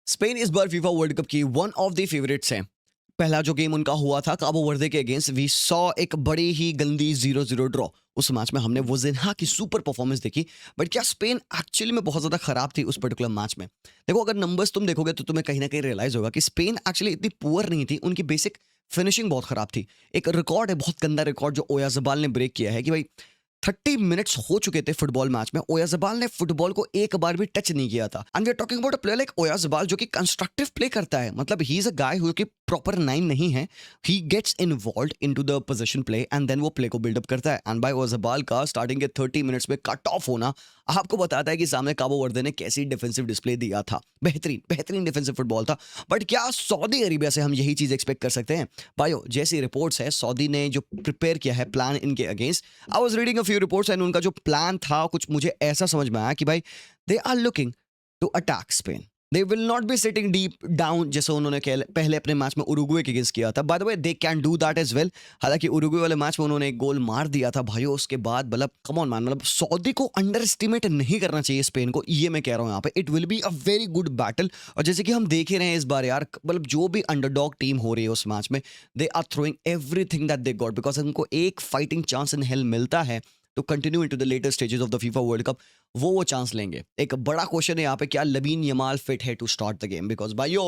Spain इस बार FIFA World cup की one of the favourites हैं। पहला जो गेम उनका हुआ था काबो वर्दे के अगेंस्ट, वी सॉ एक बड़ी ही गंदी 0-0 ड्रॉ। उस मैच में हमने वोजिन्हा की सुपर परफॉर्मेंस देखी। बट क्या स्पेन एक्चुअली में बहुत ज्यादा खराब थी उस पर्टिकुलर मैच में? देखो, अगर नंबर्स तुम देखोगे तो तुम्हें कहीं ना कहीं रियलाइज होगा कि स्पेन एक्चुअली इतनी पुअर नहीं थी, उनकी बेसिक फिनिशिंग बहुत खराब थी। एक रिकॉर्ड है, बहुत गंदा रिकॉर्ड जो ओयाजबाल ने ब्रेक किया है कि भाई 30 मिनट्स हो चुके थे फुटबॉल मैच में, ओयाजबाल ने फुटबॉल को एक बार भी टच नहीं किया था। And we are talking about a player like Oyarzabal जो कि कंस्ट्रक्टिव प्ले करता है। मतलब he is a guy who कि प्रॉपर 9 नहीं है। He gets involved into the position play and then वो प्ले को बिल्डअप करता है। एंड बाय ओयाजबाल का स्टार्टिंग के 30 मिनट्स में कट ऑफ होना आपको बताता है कि सामने काबो वर्दे ने कैसी डिफेंसिव डिस्प्ले दिया था। बेहतरीन बेहतरीन डिफेंसिव फुटबॉल था। बट क्या सऊदी अरेबिया से हम यही चीज एक्सपेक्ट कर सकते हैं? भाइयों, जैसी रिपोर्ट्स है, सऊदी ने जो प्रिपेयर किया है प्लान इनके against, I was reading a few reports and उनका जो प्लान था कुछ मुझे ऐसा समझ में आया कि भाई they are looking to attack Spain. They will not be sitting deep down जैसे उन्होंने पहले अपने मैच में उरुग्वे के अगेंस्ट किया था। By the way they can do that as well. हालांकि उरुग्वे वाले मैच में उन्होंने एक गोल मार दिया था भाइयों, उसके बाद मतलब कम ऑन मैन, मतलब सऊदी को अंडर एस्टिमेट नहीं करना चाहिए स्पेन को, ये मैं कह रहा हूँ यहाँ पे। It will be a very good battle. और जैसे कि हम देख ही रहे हैं इस बार यार, मतलब जो भी अंडरडॉग टीम हो रही है उस मैच में, they are throwing everything that they got because उनको एक फाइटिंग चांस इन हेल मिलता है to continue into the later stages of the FIFA World Cup. वो चांस लेंगे। एक बड़ा क्वेश्चन है यहाँ पे, क्या लमीन यमाल फिट है to start the game? Because भाइयों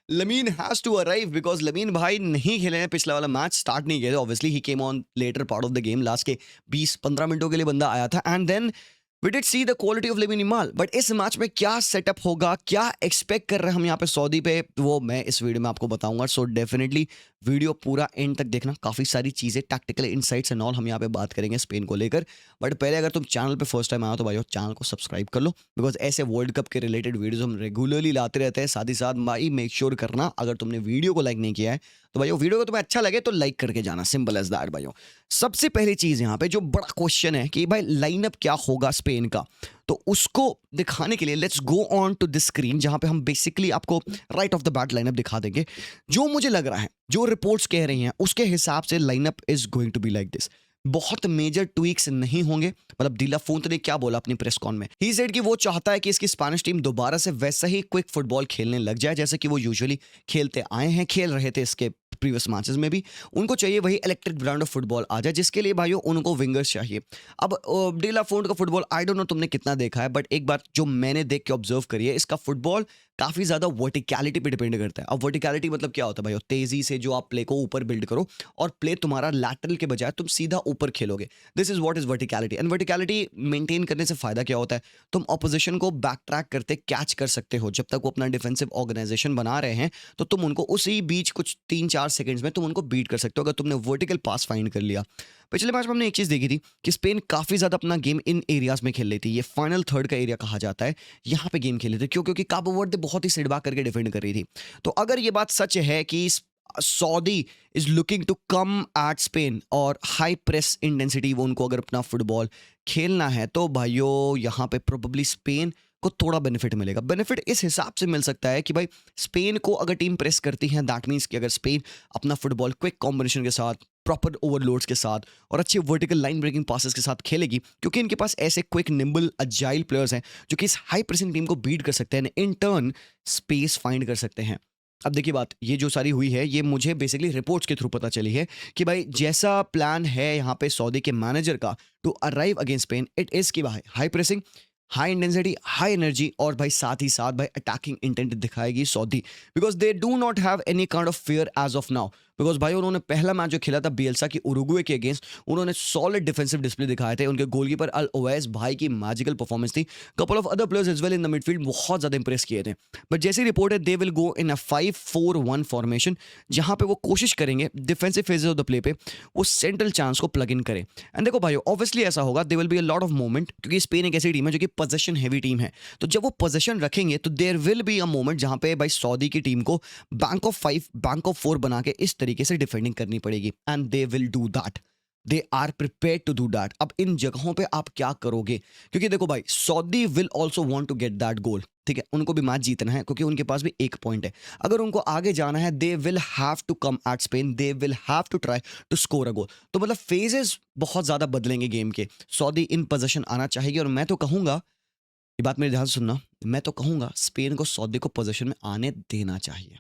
Lamine has to arrive, because Lamine भाई नहीं खेले हैं पिछला वाला मैच, स्टार्ट नहीं किया था। Obviously he came on later part of the game, last के 20-15 मिनटों के लिए बंदा आया था। And then we did see the quality of Lamine Yamal. But इस मैच में क्या सेटअप होगा, क्या एक्सपेक्ट कर रहे हैं हम यहाँ पे सऊदी पे, वो मैं इस वीडियो में आपको बताऊंगा। सो डेफिनेटली वीडियो पूरा एंड तक देखना। काफी सारी चीजें, टैक्टिकल इनसाइट्स एंड ऑल हम यहाँ पे बात करेंगे स्पेन को लेकर। बट पहले अगर तुम चैनल पे फर्स्ट टाइम आए तो भाई चैनल को सब्सक्राइब कर लो, बिकॉज ऐसे वर्ल्ड कप के रिलेटेड वीडियोस हम रेगुलरली लाते रहते हैं। साथ ही साथ भाई मेक श्योर करना, अगर तुमने वीडियो को लाइक नहीं किया है तो भाई वीडियो को तुम्हें अच्छा लगे तो लाइक करके जाना, सिंपल एज दैट भाइयों। सबसे पहली चीज यहाँ पे जो बड़ा क्वेश्चन है कि भाई लाइनअप क्या होगा स्पेन का, तो उसको दिखाने के लिए let's go on to this screen, जहां पे हम बेसिकली आपको right off the bat lineup दिखा देंगे। जो मुझे लग रहा है, जो रिपोर्ट्स कह रही हैं उसके हिसाब से lineup is going to be like this. बहुत मेजर ट्वीक्स नहीं होंगे। मतलब डीला फोंत ने क्या बोला अपनी प्रेस कॉन में, ही सेड कि वो चाहता है कि इसकी स्पेनिश टीम दोबारा से वैसा ही क्विक फुटबॉल खेलने लग जाए जैसे कि वो यूजुअली खेलते आए हैं, खेल रहे थे इसके प्रीवियस मैचेस में भी। उनको चाहिए वही इलेक्ट्रिक ब्रांड ऑफ फुटबॉल आ जाए, जिसके लिए भाइयों उनको विंगर्स चाहिए। अब डीला फोंट का फुटबॉल आई डोंट नो तुमने कितना देखा है, बट एक बात जो मैंने देख के ऑब्जर्व करी है, इसका फुटबॉल काफी ज्यादा वर्टिकलिटी पे डिपेंड करता है। अब वर्टिकलिटी मतलब क्या होता है भाई? तेजी से जो आप प्ले को ऊपर बिल्ड करो और प्ले तुम्हारा लैटरल के बजाय तुम सीधा ऊपर खेलोगे, this is what is verticality. And verticality maintain करने से फायदा क्या होता है? तुम ऑपोजिशन को बैक ट्रैक करते कैच कर सकते हो। जब तक वो अपना डिफेंसिव ऑर्गेनाइजेशन बना रहे हैं तो तुम उनको उसी बीच कुछ 3-4 सेकंड्स में तुम उनको बीट कर सकते हो, अगर तुमने वर्टिकल पास फाइंड कर लिया। पिछले मैच में हमने एक चीज देखी थी कि स्पेन काफी ज्यादा अपना गेम इन एरियाज में खेल रही थी। ये फाइनल थर्ड का एरिया कहा जाता है, यहाँ पे गेम खेले थे। क्यों? क्योंकि काबो वर्दे बहुत ही सिट बैक करके डिफेंड कर रही थी। तो अगर ये बात सच है कि Saudi is looking to come at Spain और हाई प्रेस इंटेंसिटी, वो उनको अगर अपना फुटबॉल खेलना है, तो भाइयों यहाँ पे प्रोबेबली स्पेन को थोड़ा बेनिफिट मिलेगा। बेनिफिट इस हिसाब से मिल सकता है कि भाई स्पेन को अगर टीम प्रेस करती है, दैट मीन्स कि अगर स्पेन अपना फुटबॉल क्विक कॉम्बिनेशन के साथ, प्रॉपर ओवरलोड्स के साथ और अच्छे वर्टिकल लाइन ब्रेकिंग पासेस के साथ खेलेगी, क्योंकि इनके पास ऐसे क्विक निम्बल अजाइल प्लेयर्स हैं जो कि इस हाई प्रेसिंग टीम को बीट कर सकते हैं, इन टर्न स्पेस फाइंड कर सकते हैं। अब देखिए बात, ये जो सारी हुई है ये मुझे बेसिकली रिपोर्ट्स के थ्रू पता चली है कि भाई जैसा प्लान है यहाँ पे सऊदी के मैनेजर का to arrive against Spain, it is key भाई high pressing, high intensity, high energy, और भाई साथ ही साथ भाई अटैकिंग इंटेंट दिखाएगी Saudi, because they do not have any kind of fear as of now. Because भाई उन्होंने पहला मैच जो खेला था बियल्सा की उरुग्वे के अगेंस्ट, उन्होंने सॉलिड डिफेंसिव डिस्प्ले दिखाए थे। उनके गोलकीपर अल ओवैस भाई की मैजिकल परफॉर्मेंस थी। Couple of other players as well in the midfield बहुत ज्यादा इंप्रेस किए थे। बट जैसी रिपोर्ट है, they will go in a 5-4-1 formation, जहां पे वो कोशिश करेंगे defensive phases of the play पे वो सेंट्रल चांस को प्लग इन करें। एंड देखो भाई ऑब्वियसली ऐसा होगा, they will be a lot of moment, क्योंकि स्पेन एक ऐसी टीम है जो कि पोजेशन हैवी टीम है। तो जब वो पोजेशन रखेंगे तो there will be a moment जहां पे भाई सऊदी की टीम को बैंक ऑफ 5, बैंक ऑफ 4 बना के इस तरीके से डिफेंडिंग करनी पड़ेगी। And they will do that, they are prepared to do that. अब इन जगहों पे आप क्या करोगे? क्योंकि देखो भाई Saudi will also want to get that goal, ठीक है? उनको भी मैच जीतना है क्योंकि उनके पास भी एक पॉइंट है। अगर उनको आगे जाना है, they will have to come at Spain, they will have to try to score a goal. तो मतलब फेजेस बहुत ज्यादा बदलेंगे गेम के। सऊदी इन पोजीशन आना चाहिए, और मैं तो कहूंगा ये बात मेरे ध्यान से सुनना, मैं तो कहूंगा स्पेन को सऊदी को पोजीशन में आने देना चाहिए।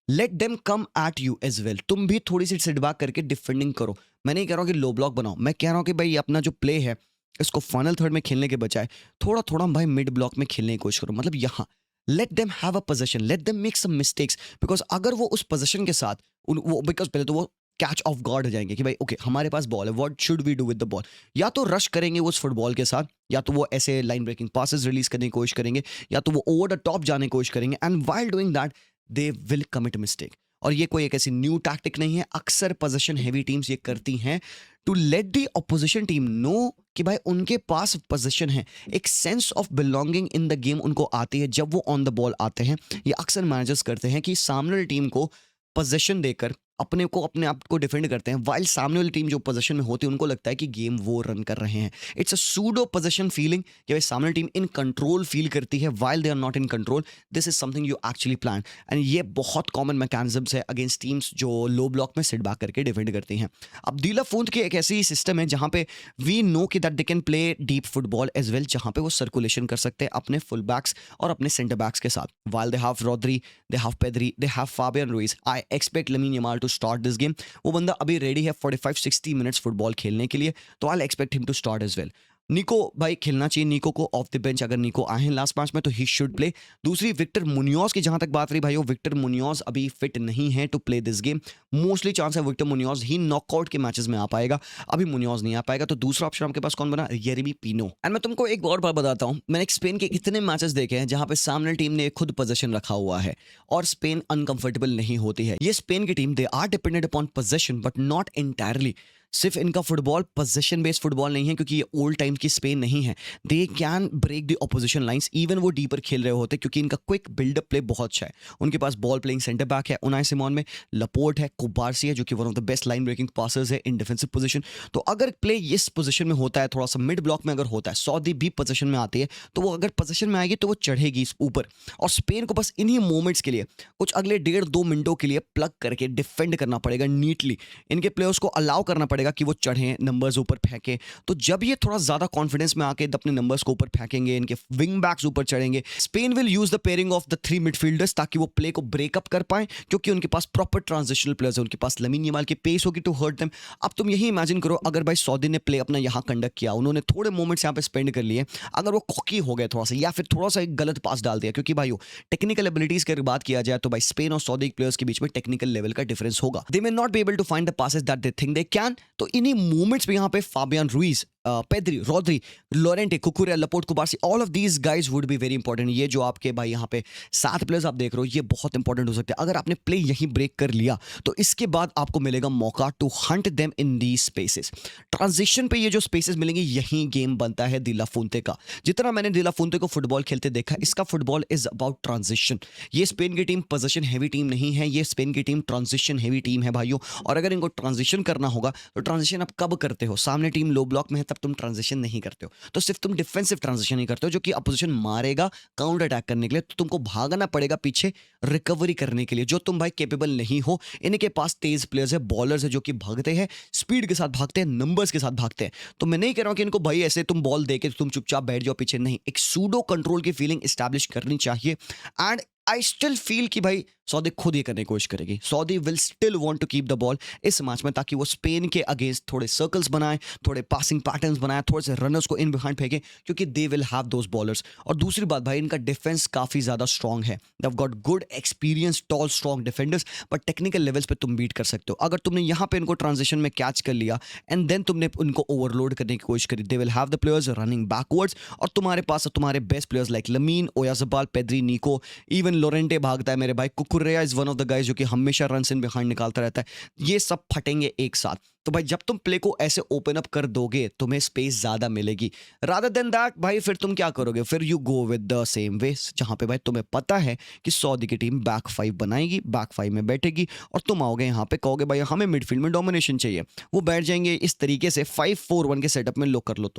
Let them come at you as well. तुम भी थोड़ी सी सिट बैक करके डिफेंडिंग करो। मैं नहीं कह रहा हूँ कि लो ब्लॉक बनाओ, मैं कह रहा हूँ कि भाई अपना जो प्ले है इसको फाइनल थर्ड में खेलने के बजाय थोड़ा थोड़ा भाई मिड ब्लॉक में खेलने की कोशिश करो। मतलब यहाँ let them have a position, let them make some mistakes, because अगर वो उस पोजीशन के साथ वो बिकॉज पहले तो वो कैच ऑफ गार्ड हो जाएंगे कि भाई ओके हमारे पास बॉल है, what should we do with the ball. या तो रश करेंगे वो उस फुटबॉल के साथ, या तो वो ऐसे लाइन ब्रेकिंग पासेस रिलीज करने की कोशिश करेंगे, या तो वो ओवर द टॉप जाने की कोशिश करेंगे, and while doing that they will commit mistake. और ये कोई एक ऐसी न्यू टैक्टिक नहीं है, अक्सर पोजीशन हैवी टीम्स ये करती हैं to let the opposition team know कि भाई उनके पास पोजीशन है। एक sense of belonging in the game उनको आती है जब वो ऑन द बॉल आते हैं। ये अक्सर मैनेजर्स करते हैं कि सामने वाली टीम को पोजीशन देकर अपने आप को डिफेंड करते हैं, वाइल सामने वाली टीम जो पोजीशन में होती है उनको लगता है कि गेम वो रन कर रहे हैं। It's a pseudo position feeling कि भाई सामने टीम इन कंट्रोल फील करती है while they are not in control. This is something you actually plan, and ये बहुत कॉमन मैकेनिज्म्स है अगेंस्ट टीम्स जो लो ब्लॉक में सिट बैक करके डिफेंड करती हैं। अब दी ला फूंत की एक ऐसी सिस्टम है जहां पे वी नो कि that they can play deep football as well, जहां पे वो सर्कुलेशन कर सकते हैं अपने फुल बैक्स और अपने सेंटर बैक्स के साथ। While they have Rodri, they have Pedri, they have Fabian Ruiz, I expect Lamine Yamal to start this game. वो बंदा अभी रेडी है 45-60 मिनट्स फुटबॉल खेलने के लिए, तो I expect him to start as well. Nico भाई खेलना चाहिए, निको को ऑफ द बेंच अगर निको आए हैं लास्ट मैच में तो ही शुड प्ले। दूसरी विक्टर मुनियोज की जहां तक बात रही भाई, वो विक्टर मुनियोज अभी फिट नहीं है to play this game. Mostly chance है विक्टर मुनियोज ही नॉकआउट के मैचेस में आ पाएगा, अभी मुनियोज नहीं आ पाएगा। तो दूसरा ऑप्शन आपके पास कौन बना? येरेमी पिनो। एंड मैं तुमको एक और बात बताता हूं, मैंने स्पेन के इतने मैचेस देखे हैं जहां पे सामने टीम ने खुद पोजीशन रखा हुआ है और स्पेन अनकंफर्टेबल नहीं होती है। ये स्पेन की team they are dependent upon position but not entirely. सिर्फ इनका फुटबॉल पोजीशन बेस्ड फुटबॉल नहीं है, क्योंकि ये ओल्ड टाइम की स्पेन नहीं है। They can break the opposition lines, even वो डीपर खेल रहे होते क्योंकि इनका क्विक बिल्डअप प्ले बहुत अच्छा है। उनके पास बॉल प्लेइंग सेंटर बैक है उनाई सिमोन में, लपोर्ट है, कुबारसी है जो कि one of the best line breaking passers है इन डिफेंसिव पोजीशन। तो अगर प्ले इस पोजीशन में होता है, थोड़ा सा मिड ब्लॉक में अगर होता है, सऊदी भी पोजीशन में आती है, तो वो अगर पोजीशन में आएगी तो वो चढ़ेगी इस ऊपर। और स्पेन को बस इन्हीं मोमेंट्स के लिए कुछ अगले 1.5-2 मिनटों के लिए प्लग करके डिफेंड करना पड़ेगा नीटली। इनके प्लेयर्स को अलाउ करना पड़ेगा कि वो चढ़ें, नंबर्स ऊपर फेंके। तो जब ये थोड़ा ज्यादा कॉन्फिडेंस में आके अपने नंबर्स को ऊपर फेंकेंगे, इनके विंग बैक्स ऊपर चढ़ेंगे, Spain will use the pairing of the 3 midfielders ताकि वो प्ले को ब्रेकअप कर पाए, क्योंकि उनके पास प्रॉपर ट्रांजिशनल प्लेयर्स है। उनके पास लमीन यमाल की पेस होगी टू हर्ट देम। अब तुम यही इमेजिन करो अगर भाई सऊदी ने प्ले अपना यहाँ कंडक्ट किया, उन्होंने थोड़े मोमेंट्स यहाँ पे स्पेंड कर लिए, अगर वो कॉकी हो गए थोड़ा सा या फिर थोड़ा सा एक गलत पास डाल दिया, क्योंकि भाई टेक्निकल एबिलिटीज की अगर बात किया जाए तो भाई स्पेन और सऊदी प्लेयर्स के बीच में टेक्निकल लेवल का डिफरेंस होगा। They may not be able to find the passes that they think they can. तो इन्हीं मोमेंट्स में यहाँ पे Fabian Ruiz, Pedri, Rodri, Llorente, Cucurella, Laporte, Cubarsi, all of these guys would be very important. ये जो आपके भाई यहाँ पे 7 प्लेयर्स आप देख रहे हो, ये बहुत इंपॉर्टेंट हो सकते हैं। अगर आपने प्ले यहीं ब्रेक कर लिया तो इसके बाद आपको मिलेगा मौका to hunt them in the spaces. Transition पे ये जो स्पेसेस मिलेंगे, यहीं गेम बनता है दी ला फुंते का। जितना मैंने दी ला फुंते को फुटबॉल खेलते देखा, इसका फुटबॉल इज अबाउट ट्रांजिशन। ये स्पेन की टीम पोजीशन हैवी टीम नहीं है, ये स्पेन की टीम ट्रांजिशन हैवी टीम है भाइयों। और अगर इनको ट्रांजिशन करना होगा तो ट्रांजिशन आप कब करते हो? सामने टीम लो ब्लॉक में है तब तुम ट्रांजिशन नहीं करते हो, तो सिर्फ तुम डिफेंसिव ट्रांजिशन ही करते हो, जो कि अपोजिशन मारेगा काउंटर अटैक करने के लिए, तो तुमको भागना पड़ेगा पीछे रिकवरी करने के लिए, जो तुम भाई कैपेबल नहीं हो। इनके पास तेज प्लेयर्स है, बॉलर्स है जो कि भागते हैं, स्पीड के साथ भागते हैं, नंबर्स के साथ भागते हैं। तो मैं नहीं कह रहा हूं कि इनको भाई ऐसे तुम बॉल देके तुम चुपचाप बैठ जाओ पीछे, नहीं, एक सूडो कंट्रोल की फीलिंग एस्टैब्लिश करनी चाहिए। एंड आई स्टिल फील कि भाई सऊदी खुद ये करने की कोशिश करेगी। Saudi will still want to keep the ball इस मैच में, ताकि वो स्पेन के अगेंस्ट थोड़े सर्कल्स बनाए, थोड़े पासिंग पैटर्न्स बनाए, थोड़े से रनर्स को इन बिहाइंड फेंके, क्योंकि दे विल हैव दोस बॉलर्स। और दूसरी बात भाई, इनका डिफेंस काफी ज्यादा स्ट्रांग है। They have got good experience tall strong defenders, but technical levels पे तुम बीट कर सकते हो। अगर तुमने यहाँ पे इनको ट्रांजिशन में कैच कर लिया एंड देन तुमने उनको ओवरलोड करने की कोशिश करी, they will have the players running backwards, और तुम्हारे पास तुम्हारे best players like Lamine, Oyarzabal, Pedri, Nico, even Llorente भागता है मेरे भाई, Cucurella is one of the guys जो कि हमेशा रन इन बिहाइंड निकालता रहता है। ये सब फटेंगे एक साथ। तो भाई जब तुम प्ले को ऐसे ओपन अप कर दोगे, तुम्हें स्पेस ज्यादा मिलेगी। रादर देन दैट भाई फिर तुम क्या करोगे? फिर you go with the same way, जहां पे भाई तुम्हें पता है कि सऊदी की टीम बैक 5 बनाएगी, बैक 5 में बैठेगी, और तुम आओगे यहाँ पे कहोगे भाई हमें मिडफील्ड में डोमिनेशन चाहिए। वो बैठ जाएंगे इस तरीके से 5-4-1 के सेटअप में। लो कर लो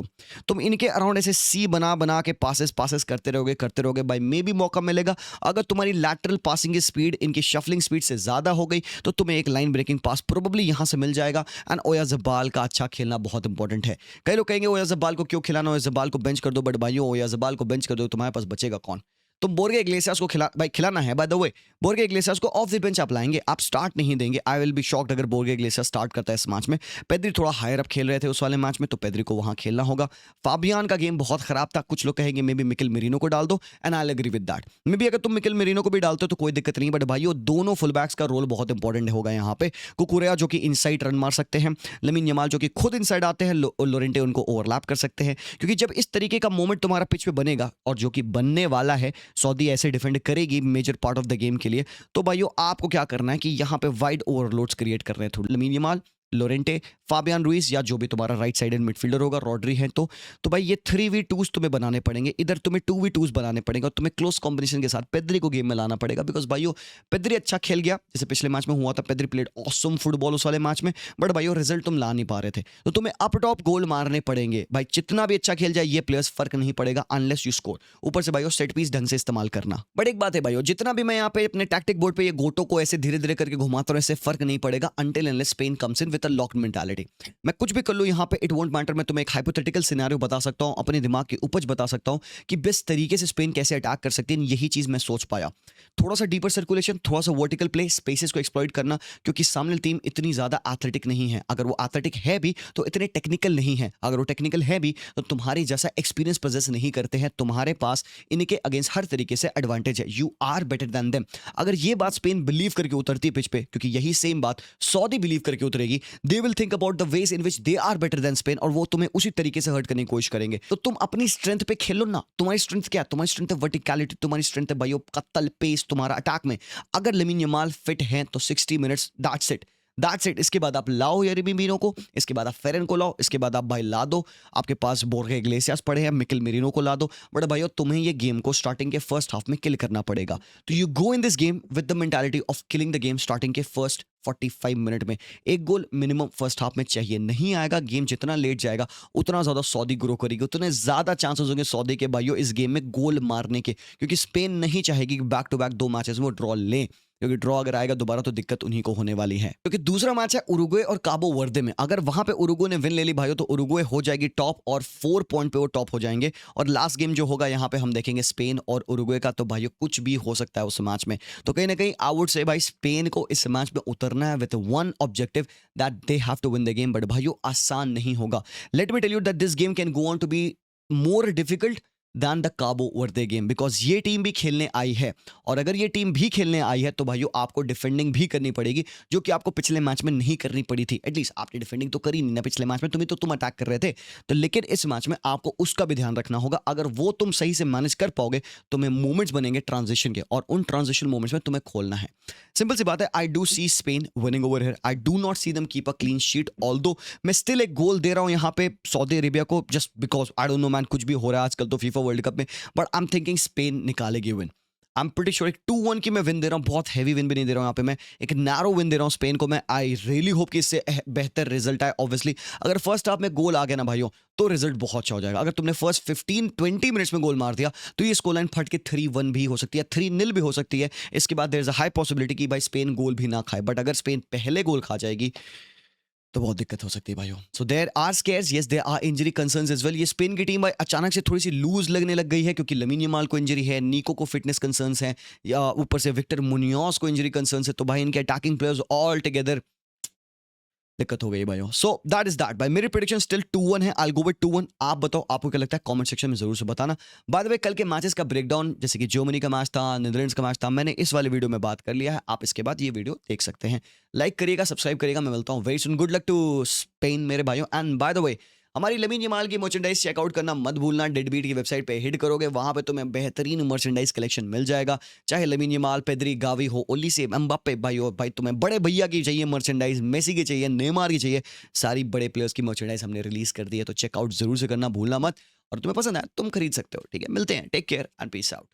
तुम इनके अराउंड ऐसे सी बना बना के पासेस करते रहोगे भाई, मे भी मौका मिलेगा। अगर तुम्हारी लैटरल पासिंग की स्पीड इनकी शफलिंग स्पीड से ज्यादा हो गई तो तुम्हें एक लाइन ब्रेकिंग पास प्रोबेबली यहां से मिल जाएगा। एंड ओयाज़बाल का अच्छा खेलना बहुत इंपॉर्टेंट है। कई लोग कहेंगे ओयाज़बाल को क्यों खिलाना, ओयाज़बाल को बेंच कर दो, बट भाइयों ओयाज़बाल को बेंच कर दो तुम्हारे पास बचेगा कौन? तुम बोर्गे इग्लेसियास को खिलाना है। Bye the way Borge Iglesias को ऑफ द बेंच आप लाएंगे, आप स्टार्ट नहीं देंगे। आई विल बी शॉक्ड अगर बोर्गे इग्लेसियास स्टार्ट करता है इस मैच में। पेद्री थोड़ा हायर अप खेल रहे थे उस वाले मैच में, तो पेद्री को वहां खेलना होगा। फाबियान का गेम बहुत खराब था, कुछ लोग कहेंगे मे बी मिकेल मेरिनो को डाल दो, and I agree with that. Maybe अगर तुम मिकेल मेरिनो को भी डालते हो तो कोई दिक्कत नहीं, बट भाइयों दोनों फुलबैक्स का रोल बहुत इंपॉर्टेंट होगा यहाँ पे। कुकुरेया जो कि इनसाइड रन मार सकते हैं, लमीन यमाल जो कि खुद इनसाइड आते हैं, लोरेंटे उनको ओवरलैप कर सकते हैं। क्योंकि जब इस तरीके का मोमेंट तुम्हारा पिच पे बनेगा, और जो कि बनने वाला है, सऊदी ऐसे डिफेंड करेगी major part of the game के लिए, तो भाइयों आपको क्या करना है कि यहां पे वाइड ओवरलोड्स क्रिएट करने हैं through lamin Yamal, Lorente, Fabian Ruiz, या जो भी तुम्हारा राइट साइड मिडफील्डर होगा, रॉड्री है तो भाई ये 3v2s तुम्हें बनाने पड़ेंगे। इधर तुम्हें 2v2s बनाने पड़ेंगे, और तुम्हें क्लोज कॉम्बिनेशन के साथ पेद्री को गेम में लाना पड़ेगा। बिकॉज भाइयों पेद्री अच्छा खेल गया, जैसे पिछले मैच में हुआ था, पेद्री प्लेड ऑसम फुटबॉल उस वाले मैच में, बट भाइयों रिजल्ट तुम ला नहीं पा रहे थे, तो तुम्हें अप टॉप गोल मारने पड़ेंगे। भाई जितना भी अच्छा खेल जाए ये प्लेयर्स फर्क नहीं पड़ेगा अनलेस यू स्कोर। ऊपर से भाइयों सेट पीस ढंग से इस्तेमाल करना। बट एक बात है भाइयों, जितना भी मैं यहाँ पे अपने टैक्टिक बोर्ड पे ये गोटो को ऐसे धीरे धीरे करके घुमाता हूं, इससे फर्क नहीं पड़ेगा until unless Spain comes in with a locked mentality. मैं कुछ भी कर लूं यहाँ पे, इट वोंट मैटर। मैं तुम्हें एक हाइपोथेटिकल सिनेरियो बता सकता हूं, अपने दिमाग की उपज बता सकता हूं कि बेस्ट तरीके से स्पेन कैसे अटैक कर सकती है। यही चीज मैं सोच पाया। थोड़ा सा डीपर सर्कुलेशन, थोड़ा सा वर्टिकल प्ले, स्पेसेस को एक्सप्लॉइट करना, क्योंकि सामने टीम इतनी ज्यादा एथलेटिक नहीं है। अगर वो एथलेटिक है भी तो इतने टेक्निकल नहीं है। अगर वो टेक्निकल है भी तो तुम्हारे जैसा एक्सपीरियंस पोजेस नहीं करते हैं। तुम्हारे पास इनके अगेंस्ट हर तरीके से एडवांटेज है। You are better than them. अगर ये बात स्पेन बिलीव करके उतरती है पिच पे, क्योंकि यही सेम बात सऊदी बिलीव करके उतरेगी, they will think about the ways in which they are better than Spain, और वो तुम्हें उसी तरीके से हर्ट करने की कोशिश करेंगे। तो तुम अपनी स्ट्रेंथ पे खेलो ना। तुम्हारी स्ट्रेंथ क्या है? तुम्हारी स्ट्रेंथ है वर्टिकलिटी, तुम्हारी स्ट्रेंथ है भाइयों कत्ल पेस तुम्हारा अटैक में। अगर लमीन यमाल फिट हैं तो 60 मिनट्स दैट्स इट। इसके बाद आप लाओ येरेमी मेरिनो को, इसके बाद आप फेरन को लाओ, इसके बाद आप भाई ला दो, आपके पास बोर्गे इग्लेसियास पड़े हैं, मिकेल मेरिनो को ला दो। बट भाइयों तुम्हें ये गेम को स्टार्टिंग के फर्स्ट हाफ में किल करना पड़ेगा। तो you go in this game with the mentality of killing the game starting के फर्स्ट 45 मिनट में। एक गोल मिनिमम फर्स्ट हाफ में चाहिए। नहीं आएगा, गेम जितना लेट जाएगा उतना ज्यादा सऊदी ग्रो करेगी, उतने ज्यादा चांसेस होंगे सऊदी के भाइयों इस गेम में गोल मारने के। क्योंकि स्पेन नहीं चाहेगी कि बैक टू बैक 2 मैचेस में वो ड्रॉ लें, क्योंकि ड्रॉ अगर आएगा दोबारा तो दिक्कत उन्हीं को होने वाली है। क्योंकि दूसरा मैच है उरुग्वे और काबो वर्दे में। अगर वहां पे उरुग्वे ने विन ले ली भाइयों तो उरुग्वे हो जाएगी टॉप, और 4 पॉइंट पे वो टॉप हो जाएंगे। और लास्ट गेम जो होगा यहाँ पे हम देखेंगे स्पेन और उरुग्वे का, तो भाइयों कुछ भी हो सकता है उस मैच में। तो कहीं ना कहीं आई वुड से भाई स्पेन को इस मैच में उतरना है with one objective, that they have to win the game. But भाइयों आसान नहीं होगा। Let me tell you that this game can go on to be more difficult than the Cabo Verde game, because ये team भी खेलने आई है। और अगर ये टीम भी खेलने आई है तो भाइयों आपको डिफेंडिंग भी करनी पड़ेगी, जो कि आपको पिछले मैच में नहीं करनी पड़ी थी। एटलीस्ट आपने डिफेंडिंग तो करी नहीं ना पिछले मैच में, तुम अटैक कर रहे थे। तो लेकिन इस मैच में आपको उसका भी ध्यान रखना होगा। अगर वो तुम सही से मैनेज कर पाओगे, तुम्हें मूवमेंट्स बनेंगे ट्रांजिशन के, और उन ट्रांजिशन मूवमेंट्स में तुम्हें खोलना है। सिंपल सी बात है, I do see Spain winning over here. I do not see them keep a clean sheet, although मैं स्टिल एक गोल दे रहा हूं यहाँ पे सऊदी अरेबिया को, just because I don't know man, कुछ भी हो रहा है आजकल तो फीफा वर्ल्ड कप में। But I am thinking Spain निकालेगी win. I am pretty sure. एक 2-1 की मैं विन दे रहा हूँ, बहुत हैवी विन भी नहीं दे रहा हूँ यहाँ पे मैं, एक नैरो विन दे रहा हूँ स्पेन को मैं। आई रियली होप कि इससे बेहतर रिजल्ट आए। ऑब्वियसली अगर फर्स्ट हाफ में गोल आ गया ना भाइयों तो रिजल्ट बहुत अच्छा हो जाएगा। अगर तुमने फर्स्ट 15-20 मिनट्स में गोल मार दिया तो ये स्कोर लाइन फट के 3-1 भी हो सकती है, 3-0 भी हो सकती है। इसके बाद there is a high possibility कि भाई स्पेन गोल भी ना खाए। बट अगर स्पेन पहले गोल खा जाएगी तो बहुत दिक्कत हो सकती है भाइयों। So there are scares, yes there are injury concerns as well. ये स्पेन की टीम भाई अचानक से थोड़ी सी लूज लगने लग गई है, क्योंकि लमीन यमाल को इंजरी है, निको को फिटनेस कंसर्न्स हैं, या ऊपर से विक्टर मुनियोस को इंजरी कंसर्न्स है। तो भाई इनके अटैकिंग प्लेयर्स ऑल टुगेदर दिक्कत हो गई भाइयों। सो दैट इज दैट भाई। मेरी प्रेडिक्शन स्टिल 2-1 है। आई गो विद 2-1। आप बताओ आपको क्या लगता है, कमेंट सेक्शन में जरूर से बताना। बाय द वे कल के मैचेस का ब्रेकडाउन, जैसे कि जर्मनी का मैच था, नीदरलैंड्स का मैच था, मैंने इस वाले वीडियो में बात कर लिया है। आप इसके बाद ये वीडियो देख सकते हैं। लाइक करिएगा, सब्सक्राइब करिएगा। मैं मिलता हूँ very soon. Good luck to Spain मेरे भाइयों। एंड बाय द वे हमारी लमीन यमाल की मर्चेंडाइज चेकआउट करना मत भूलना। डेडबीट की वेबसाइट पे हिट करोगे, वहां पे तुम्हें बेहतरीन मर्चेंडाइज कलेक्शन मिल जाएगा। चाहे लमीन यमाल, पेद्री, गावी हो, ओलीसे, एम्बाप्पे भाई हो, भाई तुम्हें बड़े भैया की चाहिए मर्चेंडाइज, मेसी की चाहिए, नेमार की चाहिए, सारी बड़े प्लेयर्स की मर्चेंडाइज हमने रिलीज कर दी है। तो चेकआउट जरूर से करना भूलना मत। और तुम्हें पसंद है तुम खरीद सकते हो। ठीक है, मिलते हैं। Take care and peace out.